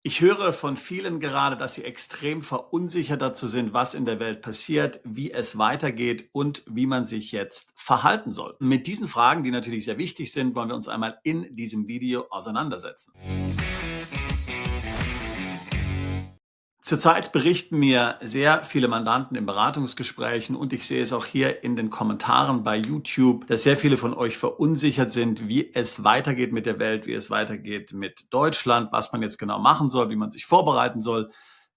Ich höre von vielen gerade, dass sie extrem verunsichert dazu sind, was in der Welt passiert, wie es weitergeht und wie man sich jetzt verhalten soll. Mit diesen Fragen, die natürlich sehr wichtig sind, wollen wir uns einmal in diesem Video auseinandersetzen. Zurzeit berichten mir sehr viele Mandanten in Beratungsgesprächen und ich sehe es auch hier in den Kommentaren bei YouTube, dass sehr viele von euch verunsichert sind, wie es weitergeht mit der Welt, wie es weitergeht mit Deutschland, was man jetzt genau machen soll, wie man sich vorbereiten soll,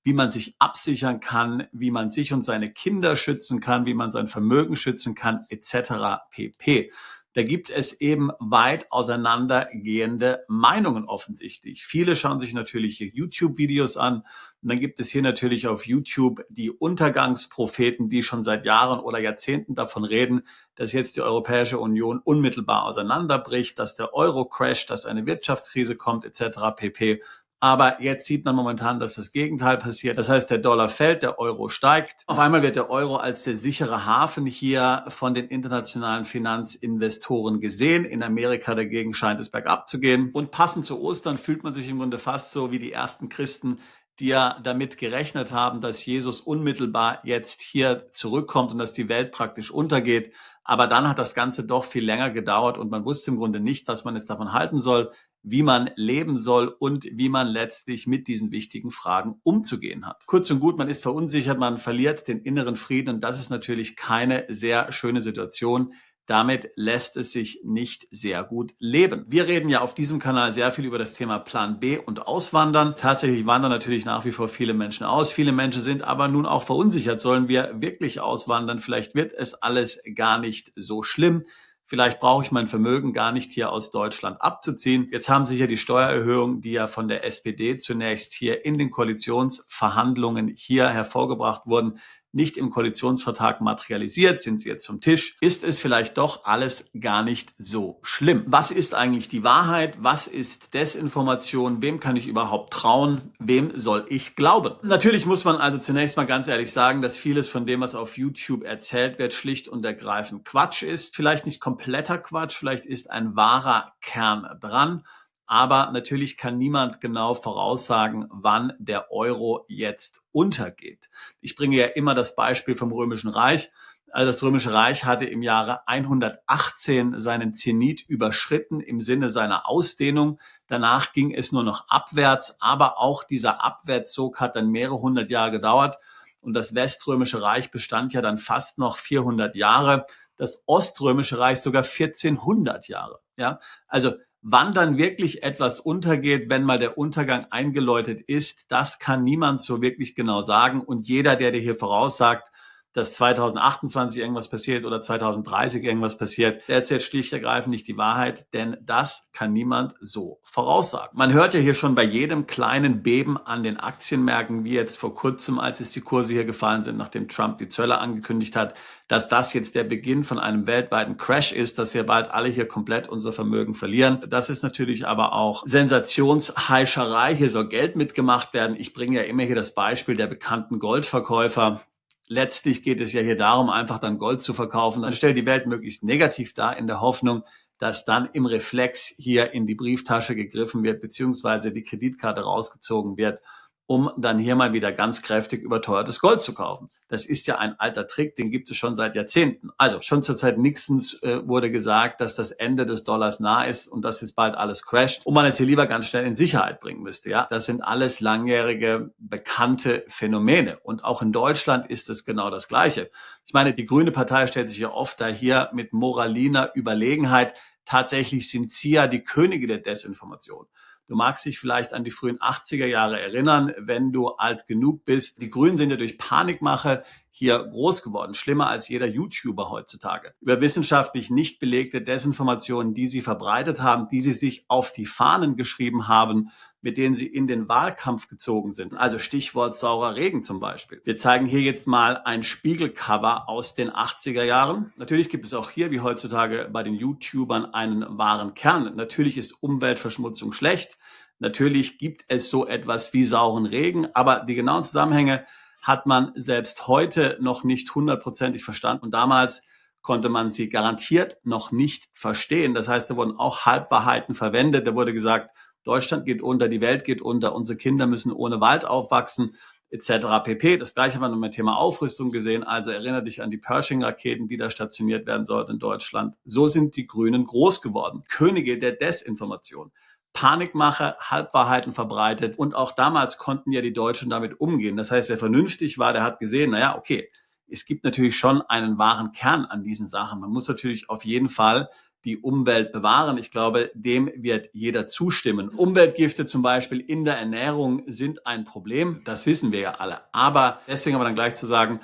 wie man sich absichern kann, wie man sich und seine Kinder schützen kann, wie man sein Vermögen schützen kann, etc. pp. Da gibt es eben weit auseinandergehende Meinungen offensichtlich. Viele schauen sich natürlich hier YouTube-Videos an und dann gibt es hier natürlich auf YouTube die Untergangspropheten, die schon seit Jahren oder Jahrzehnten davon reden, dass jetzt die Europäische Union unmittelbar auseinanderbricht, dass der Euro crasht, dass eine Wirtschaftskrise kommt etc. pp. Aber jetzt sieht man momentan, dass das Gegenteil passiert. Das heißt, der Dollar fällt, der Euro steigt. Auf einmal wird der Euro als der sichere Hafen hier von den internationalen Finanzinvestoren gesehen. In Amerika dagegen scheint es bergab zu gehen. Und passend zu Ostern fühlt man sich im Grunde fast so wie die ersten Christen, die ja damit gerechnet haben, dass Jesus unmittelbar jetzt hier zurückkommt und dass die Welt praktisch untergeht. Aber dann hat das Ganze doch viel länger gedauert und man wusste im Grunde nicht, was man jetzt davon halten soll, wie man leben soll und wie man letztlich mit diesen wichtigen Fragen umzugehen hat. Kurz und gut, man ist verunsichert, man verliert den inneren Frieden und das ist natürlich keine sehr schöne Situation. Damit lässt es sich nicht sehr gut leben. Wir reden ja auf diesem Kanal sehr viel über das Thema Plan B und Auswandern. Tatsächlich wandern natürlich nach wie vor viele Menschen aus. Viele Menschen sind aber nun auch verunsichert. Sollen wir wirklich auswandern? Vielleicht wird es alles gar nicht so schlimm. Vielleicht brauche ich mein Vermögen gar nicht hier aus Deutschland abzuziehen. Jetzt haben Sie hier die Steuererhöhung, die ja von der SPD zunächst hier in den Koalitionsverhandlungen hier hervorgebracht wurden, nicht im Koalitionsvertrag materialisiert, sind sie jetzt vom Tisch, ist es vielleicht doch alles gar nicht so schlimm. Was ist eigentlich die Wahrheit? Was ist Desinformation? Wem kann ich überhaupt trauen? Wem soll ich glauben? Natürlich muss man also zunächst mal ganz ehrlich sagen, dass vieles von dem, was auf YouTube erzählt wird, schlicht und ergreifend Quatsch ist. Vielleicht nicht kompletter Quatsch, vielleicht ist ein wahrer Kern dran. Aber natürlich kann niemand genau voraussagen, wann der Euro jetzt untergeht. Ich bringe ja immer das Beispiel vom Römischen Reich. Also das Römische Reich hatte im Jahre 118 seinen Zenit überschritten im Sinne seiner Ausdehnung. Danach ging es nur noch abwärts, aber auch dieser Abwärtszug hat dann mehrere hundert Jahre gedauert. Und das Weströmische Reich bestand ja dann fast noch 400 Jahre. Das Oströmische Reich sogar 1400 Jahre. Ja, also wann dann wirklich etwas untergeht, wenn mal der Untergang eingeläutet ist, das kann niemand so wirklich genau sagen. Und jeder, der dir hier voraussagt, dass 2028 irgendwas passiert oder 2030 irgendwas passiert, der erzählt schlicht und ergreifend nicht die Wahrheit, denn das kann niemand so voraussagen. Man hört ja hier schon bei jedem kleinen Beben an den Aktienmärkten, wie jetzt vor kurzem, als es die Kurse hier gefallen sind, nachdem Trump die Zölle angekündigt hat, dass das jetzt der Beginn von einem weltweiten Crash ist, dass wir bald alle hier komplett unser Vermögen verlieren. Das ist natürlich aber auch Sensationsheischerei. Hier soll Geld mitgemacht werden. Ich bringe ja immer hier das Beispiel der bekannten Goldverkäufer. Letztlich geht es ja hier darum, einfach dann Gold zu verkaufen. Dann stellt die Welt möglichst negativ dar in der Hoffnung, dass dann im Reflex hier in die Brieftasche gegriffen wird, beziehungsweise die Kreditkarte rausgezogen wird, um dann hier mal wieder ganz kräftig überteuertes Gold zu kaufen. Das ist ja ein alter Trick, den gibt es schon seit Jahrzehnten. Also schon zur Zeit Nixons wurde gesagt, dass das Ende des Dollars nah ist und dass jetzt bald alles crasht und man jetzt hier lieber ganz schnell in Sicherheit bringen müsste. Ja, das sind alles langjährige bekannte Phänomene und auch in Deutschland ist es genau das Gleiche. Ich meine, die Grüne Partei stellt sich ja oft da hier mit moraliner Überlegenheit. Tatsächlich sind sie ja die Könige der Desinformation. Du magst dich vielleicht an die frühen 80er Jahre erinnern, wenn du alt genug bist. Die Grünen sind ja durch Panikmache hier groß geworden, schlimmer als jeder YouTuber heutzutage. Über wissenschaftlich nicht belegte Desinformationen, die sie verbreitet haben, die sie sich auf die Fahnen geschrieben haben, mit denen sie in den Wahlkampf gezogen sind. Also Stichwort saurer Regen zum Beispiel. Wir zeigen hier jetzt mal ein Spiegelcover aus den 80er Jahren. Natürlich gibt es auch hier, wie heutzutage bei den YouTubern, einen wahren Kern. Natürlich ist Umweltverschmutzung schlecht. Natürlich gibt es so etwas wie sauren Regen, aber die genauen Zusammenhänge hat man selbst heute noch nicht hundertprozentig verstanden. Und damals konnte man sie garantiert noch nicht verstehen. Das heißt, da wurden auch Halbwahrheiten verwendet. Da wurde gesagt, Deutschland geht unter, die Welt geht unter, unsere Kinder müssen ohne Wald aufwachsen, etc. pp. Das gleiche haben wir noch mit dem Thema Aufrüstung gesehen. Also erinnere dich an die Pershing-Raketen, die da stationiert werden sollten in Deutschland. So sind die Grünen groß geworden. Könige der Desinformation. Panikmache, Halbwahrheiten verbreitet. Und auch damals konnten ja die Deutschen damit umgehen. Das heißt, wer vernünftig war, der hat gesehen, naja, okay, es gibt natürlich schon einen wahren Kern an diesen Sachen. Man muss natürlich auf jeden Fall die Umwelt bewahren. Ich glaube, dem wird jeder zustimmen. Umweltgifte zum Beispiel in der Ernährung sind ein Problem. Das wissen wir ja alle. Aber deswegen aber dann gleich zu sagen,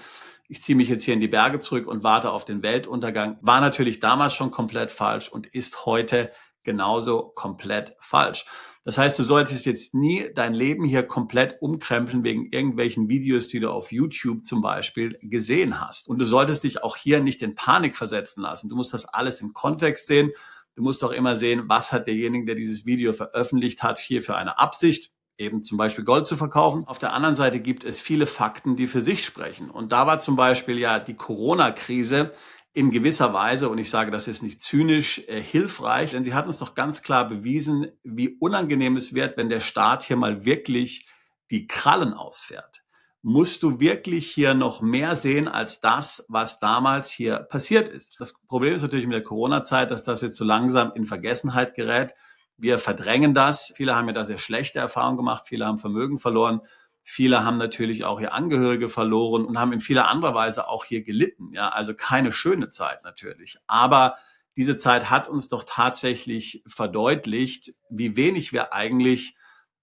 ich ziehe mich jetzt hier in die Berge zurück und warte auf den Weltuntergang, war natürlich damals schon komplett falsch und ist heute genauso komplett falsch. Das heißt, du solltest jetzt nie dein Leben hier komplett umkrempeln wegen irgendwelchen Videos, die du auf YouTube zum Beispiel gesehen hast. Und du solltest dich auch hier nicht in Panik versetzen lassen. Du musst das alles im Kontext sehen. Du musst auch immer sehen, was hat derjenige, der dieses Video veröffentlicht hat, hier für eine Absicht, eben zum Beispiel Gold zu verkaufen. Auf der anderen Seite gibt es viele Fakten, die für sich sprechen. Und da war zum Beispiel ja die Corona-Krise in gewisser Weise, und ich sage das ist nicht zynisch, hilfreich, denn sie hat uns doch ganz klar bewiesen, wie unangenehm es wird, wenn der Staat hier mal wirklich die Krallen ausfährt. Musst du wirklich hier noch mehr sehen als das, was damals hier passiert ist. Das Problem ist natürlich mit der Corona-Zeit, dass das jetzt so langsam in Vergessenheit gerät. Wir verdrängen das. Viele haben ja da sehr schlechte Erfahrungen gemacht. Viele haben Vermögen verloren. Viele haben natürlich auch ihr Angehörige verloren und haben in vieler anderer Weise auch hier gelitten. Ja, also keine schöne Zeit natürlich. Aber diese Zeit hat uns doch tatsächlich verdeutlicht, wie wenig wir eigentlich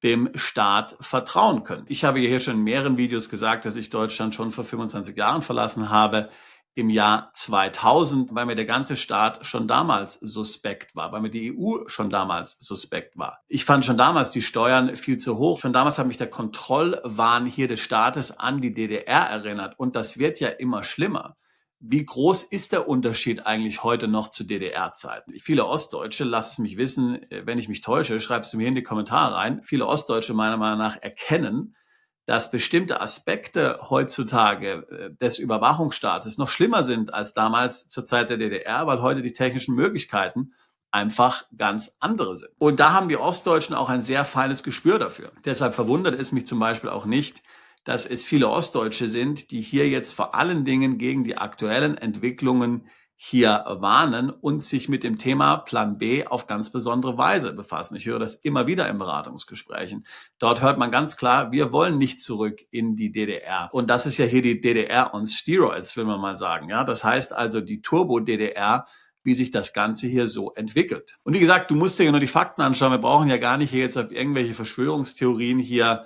dem Staat vertrauen können. Ich habe hier schon in mehreren Videos gesagt, dass ich Deutschland schon vor 25 Jahren verlassen habe, im Jahr 2000, weil mir der ganze Staat schon damals suspekt war, weil mir die EU schon damals suspekt war. Ich fand schon damals die Steuern viel zu hoch. Schon damals hat mich der Kontrollwahn hier des Staates an die DDR erinnert. Und das wird ja immer schlimmer. Wie groß ist der Unterschied eigentlich heute noch zu DDR-Zeiten? Viele Ostdeutsche, lass es mich wissen, wenn ich mich täusche, schreibst du mir in die Kommentare rein. Viele Ostdeutsche meiner Meinung nach erkennen, dass bestimmte Aspekte heutzutage des Überwachungsstaates noch schlimmer sind als damals zur Zeit der DDR, weil heute die technischen Möglichkeiten einfach ganz andere sind. Und da haben die Ostdeutschen auch ein sehr feines Gespür dafür. Deshalb verwundert es mich zum Beispiel auch nicht, dass es viele Ostdeutsche sind, die hier jetzt vor allen Dingen gegen die aktuellen Entwicklungen hier warnen und sich mit dem Thema Plan B auf ganz besondere Weise befassen. Ich höre das immer wieder in Beratungsgesprächen. Dort hört man ganz klar, wir wollen nicht zurück in die DDR. Und das ist ja hier die DDR on Steroids, will man mal sagen. Ja, das heißt also die Turbo-DDR, wie sich das Ganze hier so entwickelt. Und wie gesagt, du musst dir ja nur die Fakten anschauen. Wir brauchen ja gar nicht hier jetzt auf irgendwelche Verschwörungstheorien hier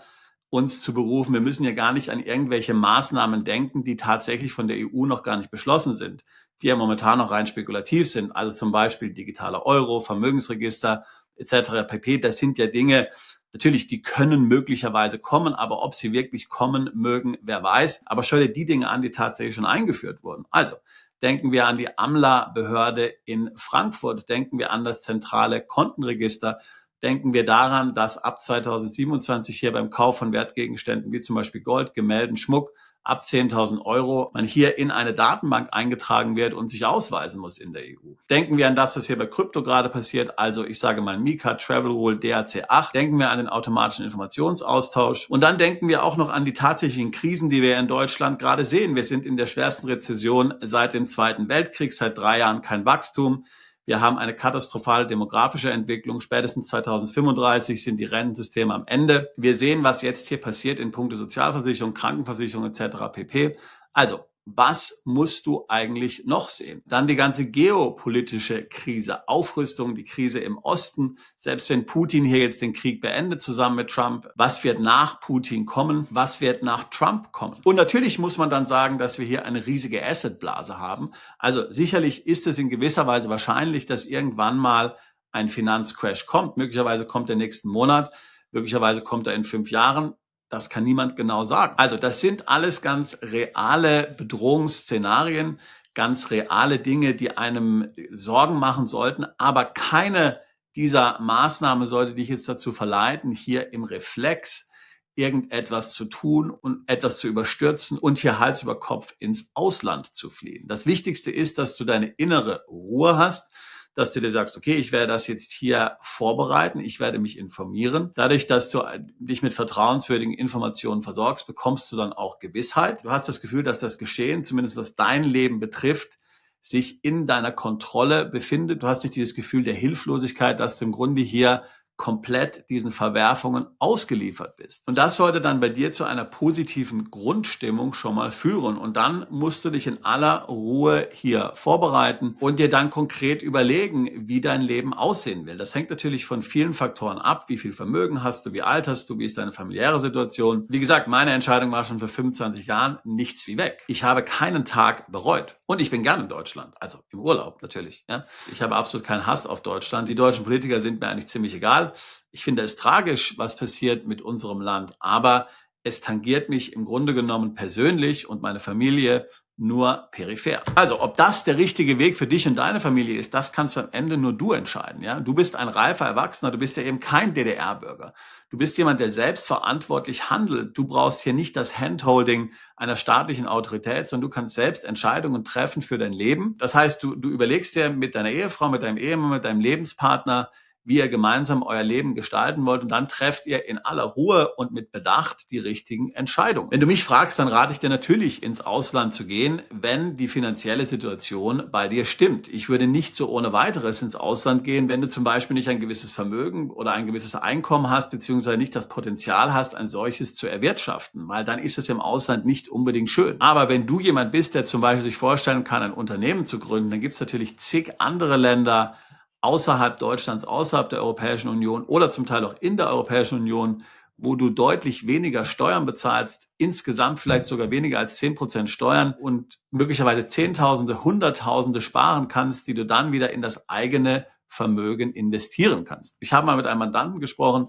uns zu berufen. Wir müssen ja gar nicht an irgendwelche Maßnahmen denken, die tatsächlich von der EU noch gar nicht beschlossen sind, die ja momentan noch rein spekulativ sind. Also zum Beispiel digitaler Euro, Vermögensregister etc. pp. Das sind ja Dinge, natürlich, die können möglicherweise kommen, aber ob sie wirklich kommen mögen, wer weiß. Aber schau dir die Dinge an, die tatsächlich schon eingeführt wurden. Also denken wir an die AMLA-Behörde in Frankfurt, denken wir an das zentrale Kontenregister, denken wir daran, dass ab 2027 hier beim Kauf von Wertgegenständen wie zum Beispiel Gold, Gemälden, Schmuck ab 10.000 Euro man hier in eine Datenbank eingetragen wird und sich ausweisen muss in der EU. Denken wir an das, was hier bei Krypto gerade passiert, also ich sage mal Mika, Travel Rule, DRC8. Denken wir an den automatischen Informationsaustausch. Und dann denken wir auch noch an die tatsächlichen Krisen, die wir in Deutschland gerade sehen. Wir sind in der schwersten Rezession seit dem Zweiten Weltkrieg, seit 3 Jahren kein Wachstum. Wir haben eine katastrophale demografische Entwicklung. Spätestens 2035 sind die Rentensysteme am Ende. Wir sehen, was jetzt hier passiert in puncto Sozialversicherung, Krankenversicherung etc. pp. Also, was musst du eigentlich noch sehen? Dann die ganze geopolitische Krise, Aufrüstung, die Krise im Osten. Selbst wenn Putin hier jetzt den Krieg beendet zusammen mit Trump, was wird nach Putin kommen? Was wird nach Trump kommen? Und natürlich muss man dann sagen, dass wir hier eine riesige Assetblase haben. Also sicherlich ist es in gewisser Weise wahrscheinlich, dass irgendwann mal ein Finanzcrash kommt. Möglicherweise kommt er nächsten Monat, möglicherweise kommt er in 5 Jahren. Das kann niemand genau sagen. Also das sind alles ganz reale Bedrohungsszenarien, ganz reale Dinge, die einem Sorgen machen sollten. Aber keine dieser Maßnahmen sollte dich jetzt dazu verleiten, hier im Reflex irgendetwas zu tun und etwas zu überstürzen und hier Hals über Kopf ins Ausland zu fliehen. Das Wichtigste ist, dass du deine innere Ruhe hast, dass du dir sagst, okay, ich werde das jetzt hier vorbereiten, ich werde mich informieren. Dadurch, dass du dich mit vertrauenswürdigen Informationen versorgst, bekommst du dann auch Gewissheit. Du hast das Gefühl, dass das Geschehen, zumindest was dein Leben betrifft, sich in deiner Kontrolle befindet. Du hast nicht dieses Gefühl der Hilflosigkeit, dass du im Grunde hier komplett diesen Verwerfungen ausgeliefert bist. Und das sollte dann bei dir zu einer positiven Grundstimmung schon mal führen. Und dann musst du dich in aller Ruhe hier vorbereiten und dir dann konkret überlegen, wie dein Leben aussehen will. Das hängt natürlich von vielen Faktoren ab. Wie viel Vermögen hast du? Wie alt hast du? Wie ist deine familiäre Situation? Wie gesagt, meine Entscheidung war schon vor 25 Jahren nichts wie weg. Ich habe keinen Tag bereut. Und ich bin gerne in Deutschland. Also im Urlaub natürlich. Ja. Ich habe absolut keinen Hass auf Deutschland. Die deutschen Politiker sind mir eigentlich ziemlich egal. Ich finde es tragisch, was passiert mit unserem Land, aber es tangiert mich im Grunde genommen persönlich und meine Familie nur peripher. Also, ob das der richtige Weg für dich und deine Familie ist, das kannst am Ende nur du entscheiden. Ja? Du bist ein reifer Erwachsener, du bist ja eben kein DDR-Bürger. Du bist jemand, der selbstverantwortlich handelt. Du brauchst hier nicht das Handholding einer staatlichen Autorität, sondern du kannst selbst Entscheidungen treffen für dein Leben. Das heißt, du überlegst dir mit deiner Ehefrau, mit deinem Ehemann, mit deinem Lebenspartner, wie ihr gemeinsam euer Leben gestalten wollt. Und dann trefft ihr in aller Ruhe und mit Bedacht die richtigen Entscheidungen. Wenn du mich fragst, dann rate ich dir natürlich, ins Ausland zu gehen, wenn die finanzielle Situation bei dir stimmt. Ich würde nicht so ohne weiteres ins Ausland gehen, wenn du zum Beispiel nicht ein gewisses Vermögen oder ein gewisses Einkommen hast, beziehungsweise nicht das Potenzial hast, ein solches zu erwirtschaften, weil dann ist es im Ausland nicht unbedingt schön. Aber wenn du jemand bist, der zum Beispiel sich vorstellen kann, ein Unternehmen zu gründen, dann gibt es natürlich zig andere Länder, außerhalb Deutschlands, außerhalb der Europäischen Union oder zum Teil auch in der Europäischen Union, wo du deutlich weniger Steuern bezahlst, insgesamt vielleicht sogar weniger als 10% Steuern und möglicherweise Zehntausende, Hunderttausende sparen kannst, die du dann wieder in das eigene Vermögen investieren kannst. Ich habe mal mit einem Mandanten gesprochen,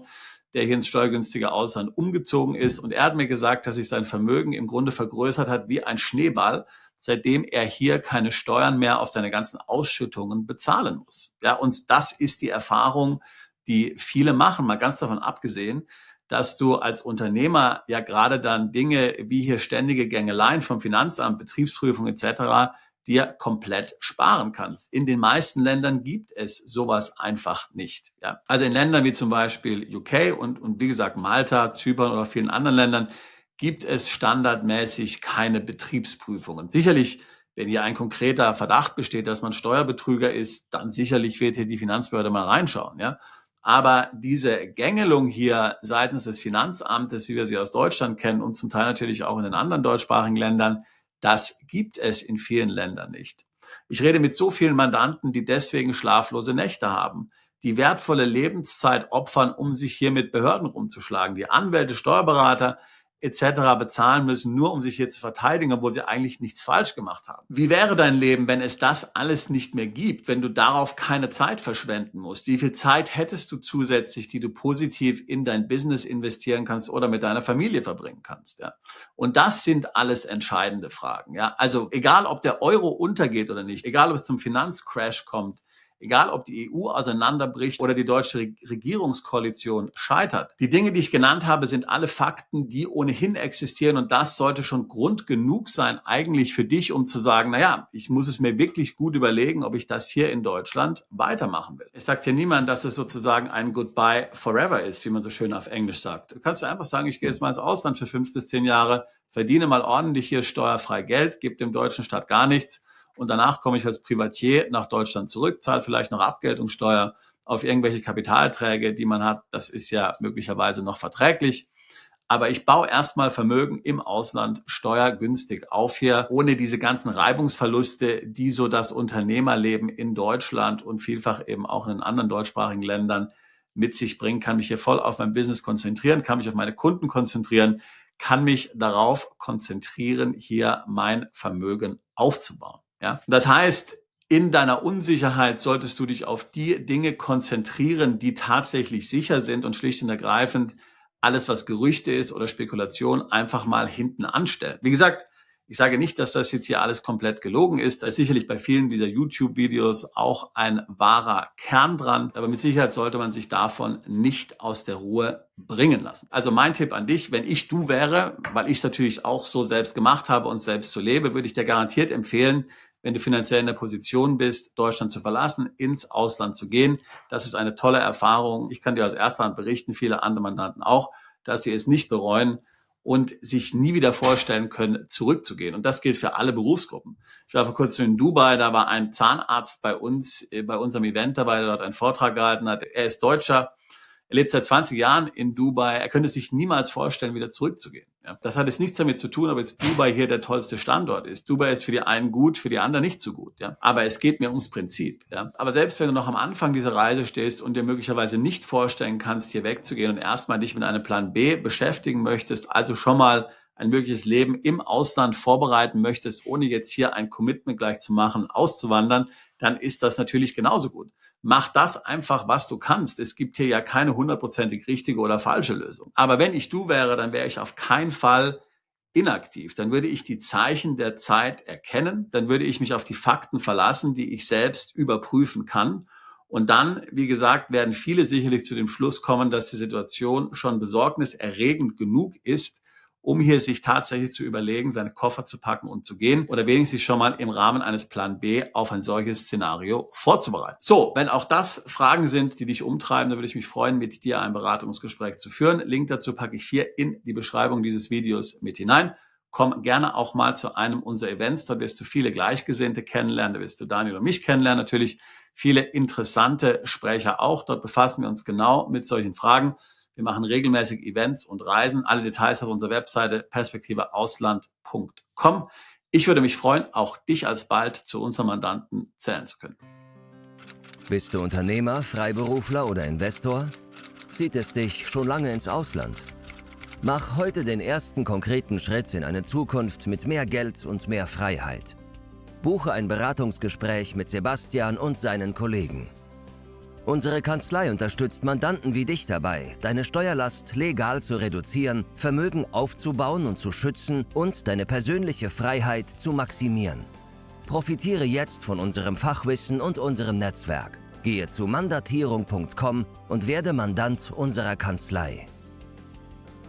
der hier ins steuergünstige Ausland umgezogen ist, und er hat mir gesagt, dass sich sein Vermögen im Grunde vergrößert hat wie ein Schneeball, seitdem er hier keine Steuern mehr auf seine ganzen Ausschüttungen bezahlen muss. Ja, und das ist die Erfahrung, die viele machen, mal ganz davon abgesehen, dass du als Unternehmer ja gerade dann Dinge wie hier ständige Gängeleien vom Finanzamt, Betriebsprüfung etc. dir komplett sparen kannst. In den meisten Ländern gibt es sowas einfach nicht. Ja. Also in Ländern wie zum Beispiel UK und wie gesagt Malta, Zypern oder vielen anderen Ländern gibt es standardmäßig keine Betriebsprüfungen. Sicherlich, wenn hier ein konkreter Verdacht besteht, dass man Steuerbetrüger ist, dann sicherlich wird hier die Finanzbehörde mal reinschauen. Ja? Aber diese Gängelung hier seitens des Finanzamtes, wie wir sie aus Deutschland kennen und zum Teil natürlich auch in den anderen deutschsprachigen Ländern, das gibt es in vielen Ländern nicht. Ich rede mit so vielen Mandanten, die deswegen schlaflose Nächte haben, die wertvolle Lebenszeit opfern, um sich hier mit Behörden rumzuschlagen, die Anwälte, Steuerberater etc. bezahlen müssen, nur um sich hier zu verteidigen, obwohl sie eigentlich nichts falsch gemacht haben. Wie wäre dein Leben, wenn es das alles nicht mehr gibt, wenn du darauf keine Zeit verschwenden musst? Wie viel Zeit hättest du zusätzlich, die du positiv in dein Business investieren kannst oder mit deiner Familie verbringen kannst? Ja? Und das sind alles entscheidende Fragen. Ja? Also egal, ob der Euro untergeht oder nicht, egal, ob es zum Finanzcrash kommt, egal ob die EU auseinanderbricht oder die deutsche Regierungskoalition scheitert. Die Dinge, die ich genannt habe, sind alle Fakten, die ohnehin existieren, und das sollte schon Grund genug sein eigentlich für dich, um zu sagen, naja, ich muss es mir wirklich gut überlegen, ob ich das hier in Deutschland weitermachen will. Es sagt ja niemand, dass es sozusagen ein Goodbye forever ist, wie man so schön auf Englisch sagt. Du kannst ja einfach sagen, ich gehe jetzt mal ins Ausland für 5 bis 10 Jahre, verdiene mal ordentlich hier steuerfrei Geld, gebe dem deutschen Staat gar nichts, und danach komme ich als Privatier nach Deutschland zurück, zahle vielleicht noch Abgeltungssteuer auf irgendwelche Kapitalerträge, die man hat. Das ist ja möglicherweise noch verträglich. Aber ich baue erstmal Vermögen im Ausland steuergünstig auf hier, ohne diese ganzen Reibungsverluste, die so das Unternehmerleben in Deutschland und vielfach eben auch in anderen deutschsprachigen Ländern mit sich bringen. Kann mich hier voll auf mein Business konzentrieren, kann mich auf meine Kunden konzentrieren, kann mich darauf konzentrieren, hier mein Vermögen aufzubauen. Ja? Das heißt, in deiner Unsicherheit solltest du dich auf die Dinge konzentrieren, die tatsächlich sicher sind, und schlicht und ergreifend alles, was Gerüchte ist oder Spekulation, einfach mal hinten anstellen. Wie gesagt, ich sage nicht, dass das jetzt hier alles komplett gelogen ist. Da ist sicherlich bei vielen dieser YouTube-Videos auch ein wahrer Kern dran. Aber mit Sicherheit sollte man sich davon nicht aus der Ruhe bringen lassen. Also mein Tipp an dich, wenn ich du wäre, weil ich es natürlich auch so selbst gemacht habe und selbst so lebe, würde ich dir garantiert empfehlen, wenn du finanziell in der Position bist, Deutschland zu verlassen, ins Ausland zu gehen. Das ist eine tolle Erfahrung. Ich kann dir aus erster Hand berichten, viele andere Mandanten auch, dass sie es nicht bereuen und sich nie wieder vorstellen können, zurückzugehen. Und das gilt für alle Berufsgruppen. Ich war vor kurzem in Dubai, da war ein Zahnarzt bei uns, bei unserem Event dabei, der dort einen Vortrag gehalten hat. Er ist Deutscher, er lebt seit 20 Jahren in Dubai. Er könnte sich niemals vorstellen, wieder zurückzugehen. Ja, das hat jetzt nichts damit zu tun, ob jetzt Dubai hier der tollste Standort ist. Dubai ist für die einen gut, für die anderen nicht so gut. Ja, aber es geht mir ums Prinzip. Ja, aber selbst wenn du noch am Anfang dieser Reise stehst und dir möglicherweise nicht vorstellen kannst, hier wegzugehen und erstmal dich mit einem Plan B beschäftigen möchtest, also schon mal ein mögliches Leben im Ausland vorbereiten möchtest, ohne jetzt hier ein Commitment gleich zu machen, auszuwandern, dann ist das natürlich genauso gut. Mach das einfach, was du kannst. Es gibt hier ja keine 100%ig richtige oder falsche Lösung. Aber wenn ich du wäre, dann wäre ich auf keinen Fall inaktiv. Dann würde ich die Zeichen der Zeit erkennen. Dann würde ich mich auf die Fakten verlassen, die ich selbst überprüfen kann. Und dann, wie gesagt, werden viele sicherlich zu dem Schluss kommen, dass die Situation schon besorgniserregend genug ist, um hier sich tatsächlich zu überlegen, seine Koffer zu packen und zu gehen oder wenigstens schon mal im Rahmen eines Plan B auf ein solches Szenario vorzubereiten. So, wenn auch das Fragen sind, die dich umtreiben, dann würde ich mich freuen, mit dir ein Beratungsgespräch zu führen. Link dazu packe ich hier in die Beschreibung dieses Videos mit hinein. Komm gerne auch mal zu einem unserer Events, dort wirst du viele Gleichgesinnte kennenlernen, da wirst du Daniel und mich kennenlernen, natürlich viele interessante Sprecher auch. Dort befassen wir uns genau mit solchen Fragen. Wir machen regelmäßig Events und Reisen. Alle Details auf unserer Webseite perspektiveausland.com. Ich würde mich freuen, auch dich alsbald zu unseren Mandanten zählen zu können. Bist du Unternehmer, Freiberufler oder Investor? Zieht es dich schon lange ins Ausland? Mach heute den ersten konkreten Schritt in eine Zukunft mit mehr Geld und mehr Freiheit. Buche ein Beratungsgespräch mit Sebastian und seinen Kollegen. Unsere Kanzlei unterstützt Mandanten wie dich dabei, deine Steuerlast legal zu reduzieren, Vermögen aufzubauen und zu schützen und deine persönliche Freiheit zu maximieren. Profitiere jetzt von unserem Fachwissen und unserem Netzwerk. Gehe zu mandatierung.com und werde Mandant unserer Kanzlei.